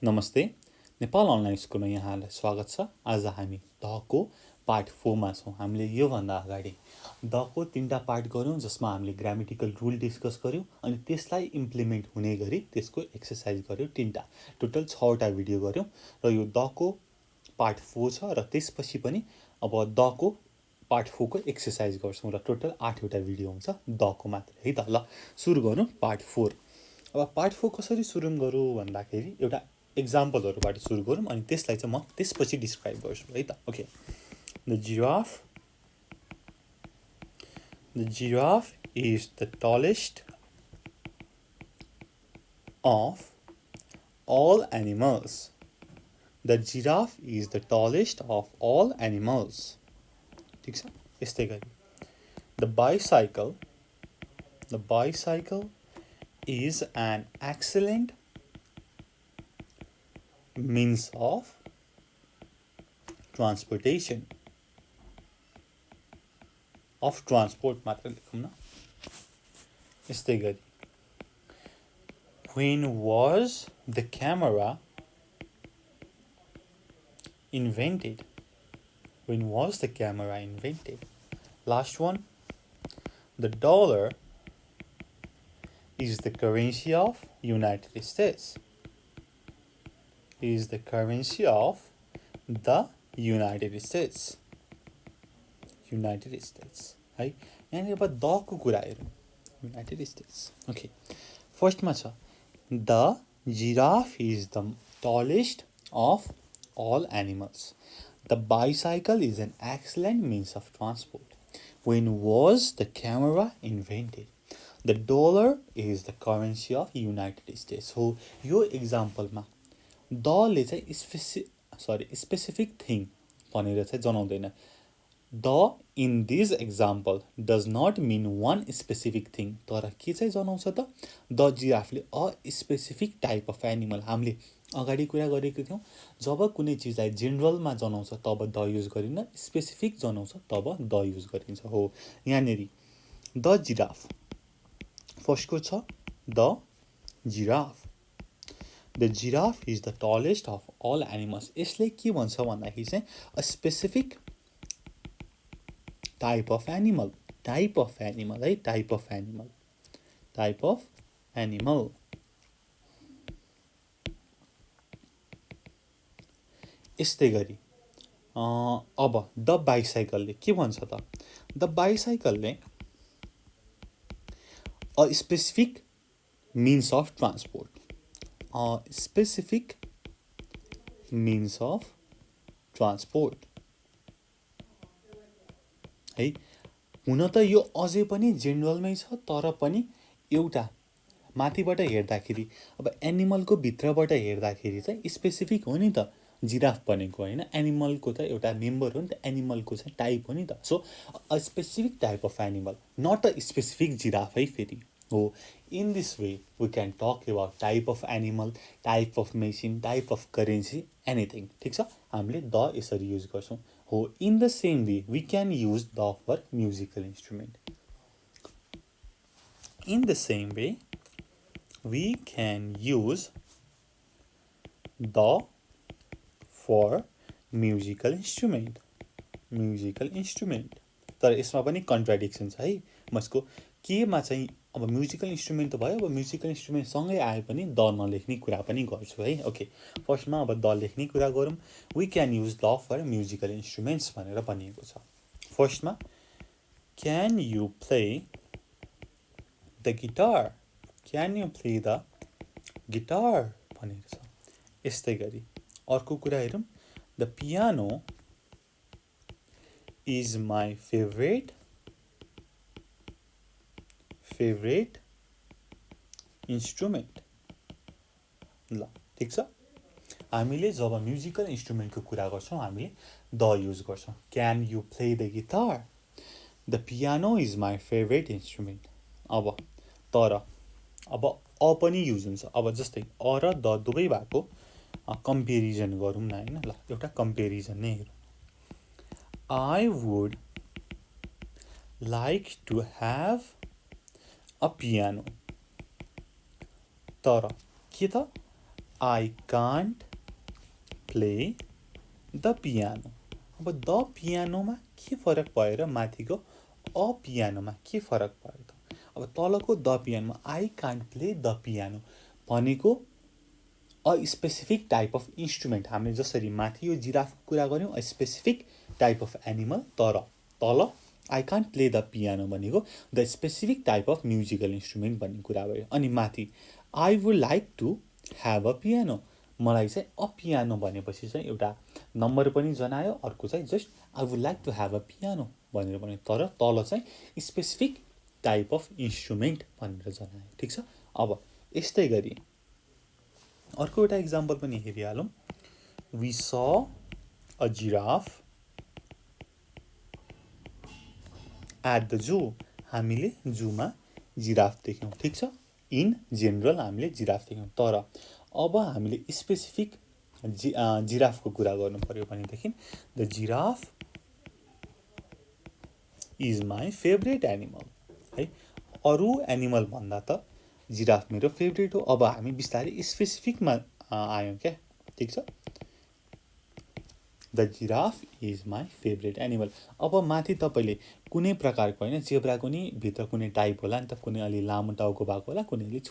नमस्ते नेपाल अनलाइन स्कुलमा यहाँलाई स्वागत छ। आज हामी द को पार्ट 4 मा छौं। हामीले यो भन्दा अगाडि द को 3टा पार्ट गर्यौं जसमा हामीले ग्रामेटिकल रुल डिस्कस गर्यौं अनि त्यसलाई इम्प्लिमेन्ट हुने गरी त्यसको एक्सरसाइज गर्यौं। 3टा टोटल 6वटा भिडियो गर्यौं र यो द को पार्ट 4 छ र त्यसपछि पनि अब द को पार्ट 4 को एक्सरसाइज गर्छौं र टोटल 8वटा भिडियो हुन्छ द को मात्र है त। ल सुरु गरौँ पार्ट 4। अब पार्ट 4 कसरी सुरु गरौँ भन्दाखेरि एउटा एक्जाम्पलहरुबाट सुरु गरौँ अनि त्यसलाई चाहिँ म त्यसपछि डिस्क्राइब गर्छु है त। Okay, The giraffe is the tallest of all animals. The giraffe is the tallest of all animals. ठीक छ, यस्तै गरी The bicycle is an excellent means of transportation. Of transport मात्र लेखौँ न, यस्तै गरी When was the camera invented? When was the camera invented? Last one, the dollar is the currency of United States. Is the currency of the United States. United States है। यहाँ अब the को कुरा हेरौँ, United States. Okay, फर्स्टमा छ The giraffe is the tallest of all animals. The bicycle is an excellent means of transport. When was the camera invented? The dollar is the currency of United States. हो यो एक्जाम्पलमा दले चाहिँ specific thing भनेर चाहिँ जनाउँदैन। The in this example does not mean one specific thing, तर के चाहिँ जनाउँछ त? द जिराफले a specific type of animal. हामीले अगाडि कुरा गरेको थियौँ, जब कुनै चिजलाई जेनरलमा जनाउँछ तब द युज गरिन्न, स्पेसिफिक जनाउँछ तब द युज गरिन्छ। हो यहाँनेरि द जिराफ फर्स्टको छ the giraffe. The giraffe is the tallest of all animals. यसले के भन्छ भन्दाखेरि चाहिँ a specific type of animal है, type of animal. यस्तै गरी अब द बाइसाइकलले के भन्छ त? द बाइसाइकलले a specific means of transport. A specific means of transport है। हुन त यो अझै पनि जेनरलमै छ, तर पनि एउटा माथिबाट हेर्दाखेरि अब एनिमलको भित्रबाट हेर्दाखेरि चाहिँ स्पेसिफिक हो नि त, जिराफ भनेको होइन, एनिमलको त एउटा मेम्बर हो नि त, एनिमलको चाहिँ टाइप हो नि त। So a specific type of animal, not a specific giraffe है फेरि हो। In this way we can talk about type of animal, type of machine, type of currency, anything. ठिक छ, हामीले द यसरी युज गर्छौँ। हो in the same way we can use the for musical instrument. In the same way we can use the for musical instrument. तर यसमा पनि contradiction छ है। म यसको केमा चाहिँ अब म्युजिकल इन्स्ट्रुमेन्ट त भयो, अब म्युजिकल इन्स्ट्रुमेन्ट सँगै आए पनि द नलेख्ने कुरा पनि गर्छु है। ओके, फर्स्टमा अब द लेख्ने कुरा गरौँ। We can use the for musical instruments भनेर भनिएको छ। फर्स्टमा can you play the guitar? Can you play the guitar भनेको छ। यस्तै गरी अर्को कुरा हेरौँ, the piano is my favorite instrument. ल ठिक छ, हामीले जब म्युजिकल इन्स्ट्रुमेन्टको कुरा गर्छौँ हामीले द युज गर्छौँ। Can you play the guitar? The piano is my favorite instrument. अब अ पनि युज हुन्छ। अब जस्तै अ र द दुवै भएको कम्पेरिजन गरौँ न होइन। ल एउटा कम्पेरिजन नै हेरौँ। I would like to have a piano. तर के त I can't play the piano. अब द पियानोमा के फरक भयो र माथिको अ पियानोमा के फरक भयो त? अब तलको द पियानोमा I can't play the piano भनेको a specific type of instrument. हामीले जसरी माथि यो जिराफको कुरा गऱ्यौँ a specific type of animal, तर तल I can't play the piano भनेको the specific type of musical instrument भन्ने कुरा भयो। अनि माथि I would like to have a piano, मलाई चाहिँ अ पियानो भनेपछि चाहिँ एउटा नम्बर पनि जनायो, अर्को चाहिँ just I would like to have a piano भनेर भन्यो, तर तल चाहिँ स्पेसिफिक टाइप अफ इन्स्ट्रुमेन्ट भनेर जनायो। ठिक छ। अब यस्तै गरी अर्को एउटा इक्जाम्पल पनि हेरिहालौँ। We saw a giraffe at the zoo, हामीले जूमा जिराफ देख्यौँ। ठिक छ। इन जेनरल हामीले जिराफ देख्यौँ, तर अब हामीले स्पेसिफिक जिराफको कुरा गर्नु पर्यो भनेदेखि the giraffe is my favourite animal, है। अरू एनिमल भन्दा त जिराफ मेरो फेभरेट हो। अब हामी बिस्तारै स्पेसिफिकमा आयौँ क्या। ठिक छ। The giraffe is my favourite animal. अब माथि तपाईँले कुनै प्रकारको होइन, जेब्राको नि भित्र कुनै टाइप होला नि त, कुनै अलि लामो टाउको भएको होला, कुनै अलिक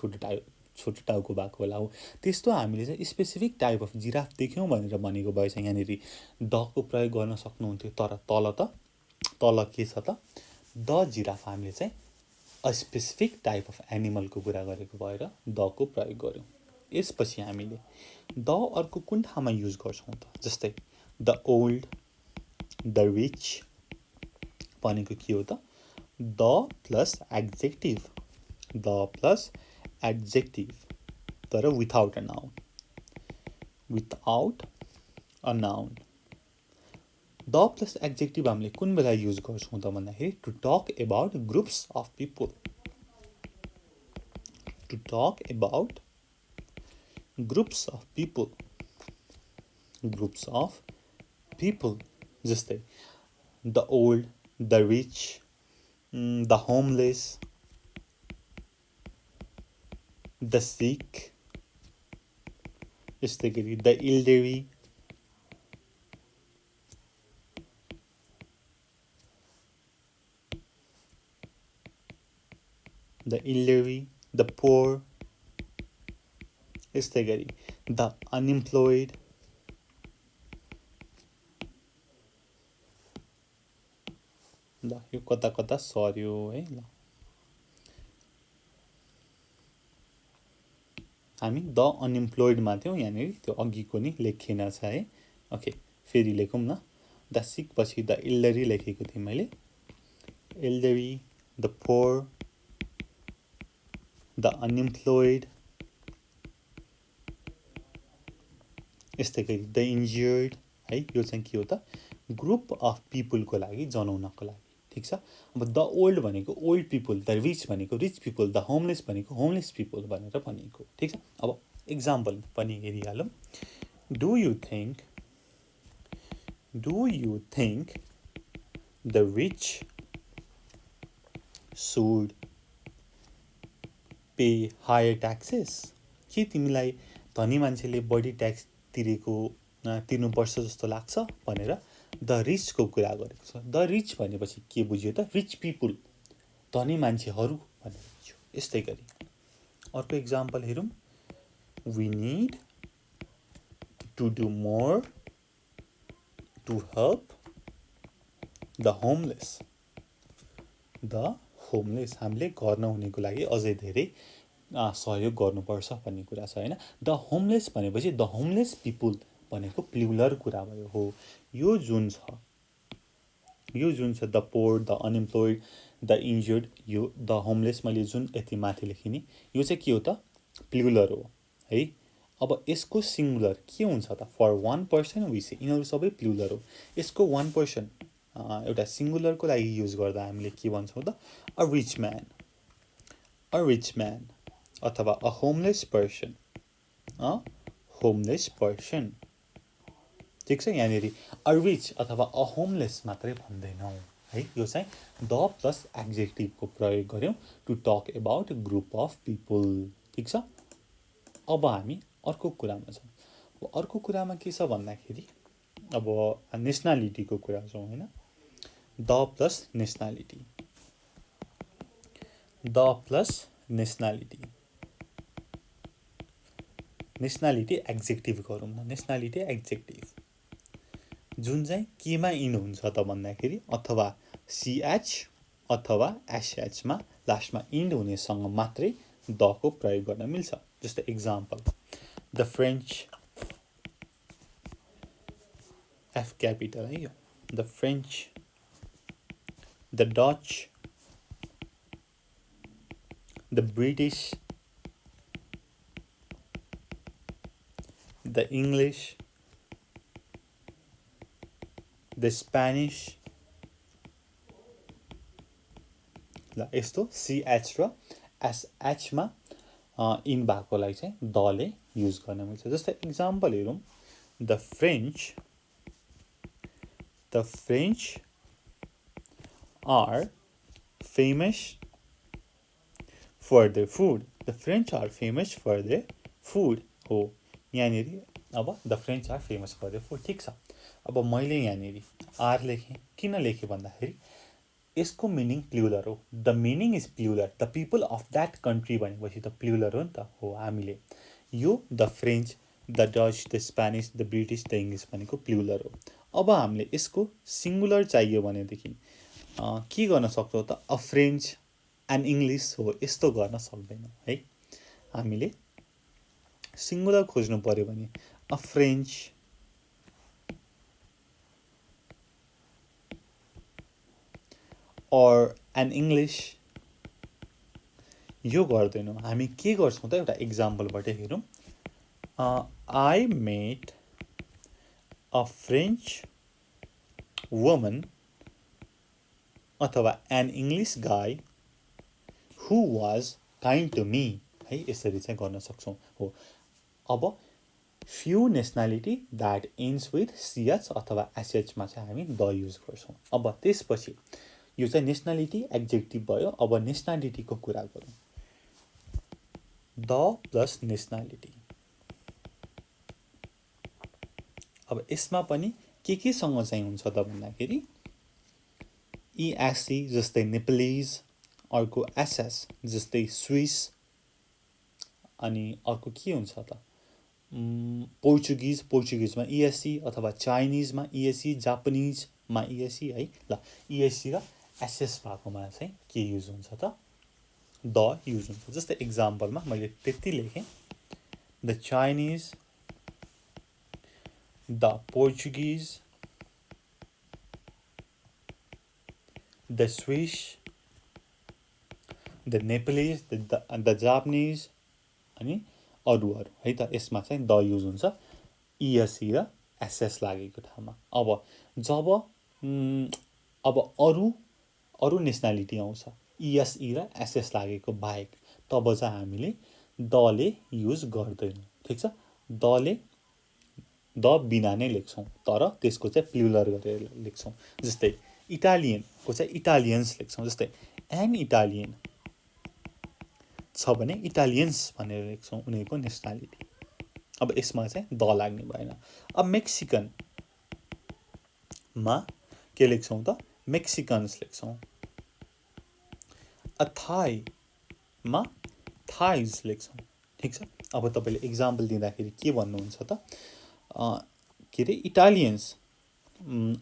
छोटो टाउको भएको होला हो, त्यस्तो हामीले चाहिँ स्पेसिफिक टाइप अफ जिराफ देख्यौँ भनेर भनेको भएछ यहाँनिर दको प्रयोग गर्न सक्नुहुन्थ्यो, तर तल के छ त, द जिराफ हामीले चाहिँ अ स्पेसिफिक टाइप अफ एनिमलको कुरा गरेको भएर दको प्रयोग गऱ्यौँ। यसपछि हामीले द अर्को कुन ठाउँमा युज गर्छौँ त, जस्तै द ओल्ड, द रिच भनेको के हो त, the plus adjective, the plus adjective, तर without a noun, without a noun. The plus adjective हामीले कुन बेला युज गर्छौँ त भन्दाखेरि to talk about groups of people, to talk about groups of people, groups of people. जस्तै the old, the rich, the homeless, the sick, यस्तै गरी the इल्डरी, the पोर, यस्तै गरी द अनइम्प्लोइड, ल यो कता कता सर्यो है। ल हामी द अनइम्प्लोइडमा थियौँ, यहाँनिर त्यो अघिको नि लेखिएन छ है। ओके, फेरि लेखौँ न। द सिक पछि द इल्डरी लेखेको थिएँ मैले, इल्डरी, द पोर, द अनइम्प्लोइड, यस्तै गरी द इन्जर्ड, है। यो चाहिँ के हो त, ग्रुप अफ पिपुलको लागि जनाउनको लागि। ठिक छ। अब द ओल्ड भनेको ओल्ड पिपुल, द रिच भनेको रिच पिपुल, द होमलेस भनेको होमलेस पिपुल भनेर भनिएको। ठिक छ। अब इक्जाम्पल पनि हेरिहालौँ। Do you think the rich should pay higher taxes, के तिमीलाई धनी मान्छेले बढी ट्याक्स तिर्नुपर्छ जस्तो लाग्छ भनेर द रिचको कुरा गरेको छ। द रिच भनेपछि के बुझ्यो त, रिच पिपुल, धनी मान्छेहरू भनेर बुझ्यो। यस्तै गरी अर्को इक्जाम्पल हेरौँ। We need to do more to help the homeless, the homeless, हामीले घर नहुनेको लागि अझै धेरै सहयोग गर्नुपर्छ भन्ने कुरा छ होइन। द होमलेस भनेपछि द होमलेस पिपुल भनेको प्लुरल कुरा भयो हो। यो जुन छ the poor, the unemployed, the injured, यो द होमलेस मैले जुन यति माथि लेखिने, यो चाहिँ के हो त, प्लुरल हो है। अब यसको सिङ्गुलर के हुन्छ त, फर वान पर्सन वी से, यिनीहरू सबै प्लुरल हो। यसको वान पर्सन एउटा सिङ्गुलरको लागि युज गर्दा हामीले के भन्छौँ त, अ रिच म्यान, अथवा अ होमलेस पर्सन, ठिक छ। यहाँनिर अ रिच अथवा अ होमलेस मात्रै भन्दैनौँ है। यो चाहिँ द प्लस एड्जेक्टिभको प्रयोग गऱ्यौँ to talk about group of people. ठिक छ। अब हामी अर्को कुरामा छौँ। अर्को कुरामा के छ भन्दाखेरि अब नेसनालिटीको कुरा छौँ हैन। The plus nationality, the plus nationality, nationality adjective गरौँ न, नेसनालिटी एक्जेक्टिभ जुन चाहिँ केमा इन हुन्छ त भन्दाखेरि अथवा सिएच अथवा एसएचमा लास्टमा इन्ड हुनेसँग मात्रै दको प्रयोग गर्न मिल्छ। जस्तै example, the French, F capital है यो, the French, the Dutch, the British, the English, the Spanish. ल यस्तो सिएच र एसएचमा इन भएकोलाई चाहिँ दले युज गर्न मिल्छ। जस्तै इक्जाम्पल हेरौँ, the French are famous for their food, the French are famous for their food हो। यहाँनिर अब the French are famous for their food ठिक छ। अब मैले यहाँनिर आर लेखेँ, किन लेखेँ भन्दाखेरि यसको मिनिङ प्लुरल हो। The meaning is plural, the people of that country भनेपछि त प्लुरल हो नि त। हो, हामीले यो the French, the Dutch, the Spanish, the British, the English भनेको प्लुरल हो। अब हामीले यसको सिङ्गुलर चाहियो भनेदेखि के गर्न सक्छौँ त, अ फ्रेन्च एन्ड इङ्ग्लिस हो, यस्तो गर्न सक्दैनौँ है। हामीले सिङ्गुलर खोज्नु पर्यो भने a French or an English यो गर्दैनौँ। हामी के गर्छौँ त, एउटा इक्जाम्पलबाट हेरौँ। I met a French woman अथवा an English guy who was kind to me है, यसरी चाहिँ गर्न सक्छौँ। हो, अब few nationality that ends with ch अथवा shमा चाहिँ हामी द युज गर्छौँ। अब त्यसपछि यो चाहिँ नेसनालिटी एक्जेक्टिभ भयो। अब नेसनालिटीको कुरा गरौँ, द प्लस नेसनालिटी। अब यसमा पनि केसँग चाहिँ हुन्छ त भन्दाखेरि इएससी जस्तै नेपालीज, अर्को एसएस जस्तै स्विस, अनि अर्को के हुन्छ त पोर्चुगिजमा इएससी अथवा चाइनिजमा इएससी, जापानिजमा इएससी है। ल इएससी र एसएस भएकोमा चाहिँ के युज हुन्छ त, द युज हुन्छ। जस्तै इक्जाम्पलमा मैले त्यति लेखेँ, the Chinese, the Portuguese, the Swiss, the Nepalese, the Japanese अनि अरू है त। यसमा चाहिँ द युज हुन्छ इएससी र एसएस लागेको ठाउँमा। अब जब अरू नेसनालिटी आउँछ इएसई र एसएस लागेको बाहेक, तब चाहिँ हामीले दले युज गर्दैनौँ। ठिक छ, दले द बिना नै लेख्छौँ, तर त्यसको चाहिँ प्लुरल गरेर लेख्छौँ। जस्तै इटालियनको चाहिँ इटालियन्स लेख्छौँ। जस्तै एन इटालियन छ भने इटालियन्स भनेर लेख्छौँ उनीहरूको नेसनालिटी। अब यसमा चाहिँ द लाग्ने भएन। अब मेक्सिकनमा के लेख्छौँ त, मेक्सिकन्स लेख्छौँ। अ थाईमा थाइज लेख्छौँ। ठिक छ, अब तपाईँले इक्जाम्पल दिँदाखेरि के भन्नुहुन्छ त, के अरे Italians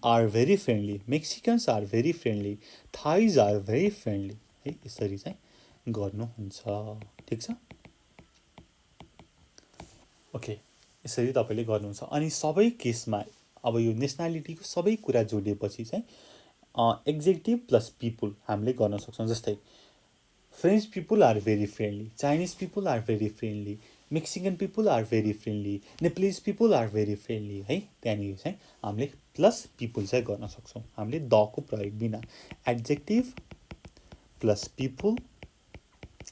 are very friendly, Mexicans are very friendly, Thais are very friendly है, यसरी चाहिँ गर्नुहुन्छ। ठिक छ, ओके, यसरी तपाईँले गर्नुहुन्छ। अनि सबै केसमा अब यो नेसनालिटीको सबै कुरा जोडिएपछि चाहिँ एक्जेक्टिभ प्लस पिपुल हामीले गर्न सक्छौँ। जस्तै French people are very friendly, Chinese people are very friendly, Mexican people are very friendly, Nepalese people are very friendly है। त्यहाँनिर चाहिँ हामीले प्लस पिपुल चाहिँ गर्न सक्छौँ हामीले दको प्रयोग बिना। एडजेक्टिभ प्लस पिपुल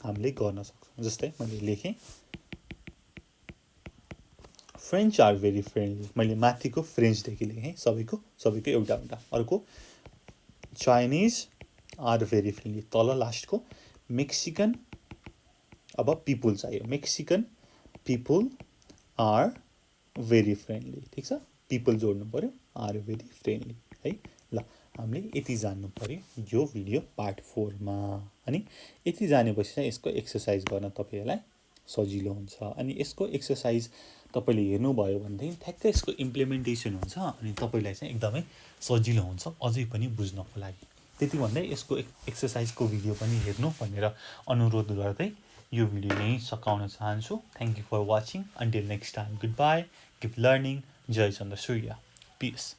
हामीले गर्न सक्छौँ। जस्तै मैले लेखेँ फ्रेन्च आर भेरी फ्रेन्डली, मैले माथिको फ्रेन्चदेखि लेखेँ, सबैको एउटा एउटा। अर्को चाइनिज आर भेरी फ्रेन्डली, तल लास्टको मेक्सिकन, अब पिपुल चाहियो, Mexican people are very friendly ठिक छ पिपल जोड्नु पर्यो आर भेरी फ्रेन्डली है ल हामीले यति जान्नु पर्यो यो भिडियो पार्ट 4 मा अनि यति जानेपछि चाहिँ यसको एक्सरसाइज गर्न तपाईहरुलाई सजिलो हुन्छ अनि यसको एक्सरसाइज तपाईले हेर्नुभयो भनेदेखि ठ्याक्कै यसको इम्प्लिमेन्टेसन हुन्छ अनि तपाईलाई चाहिँ एकदमै सजिलो हुन्छ अझै पनि बुझ्नको लागि त्यति भन्दै यसको एक्सरसाइजको भिडियो पनि हेर्नु भनेर अनुरोध गर्दै यो भिडियो यही सकाउन चाहन्छु thank you for watching until next time good bye keep learning जय चन्द्र सूर्य पीस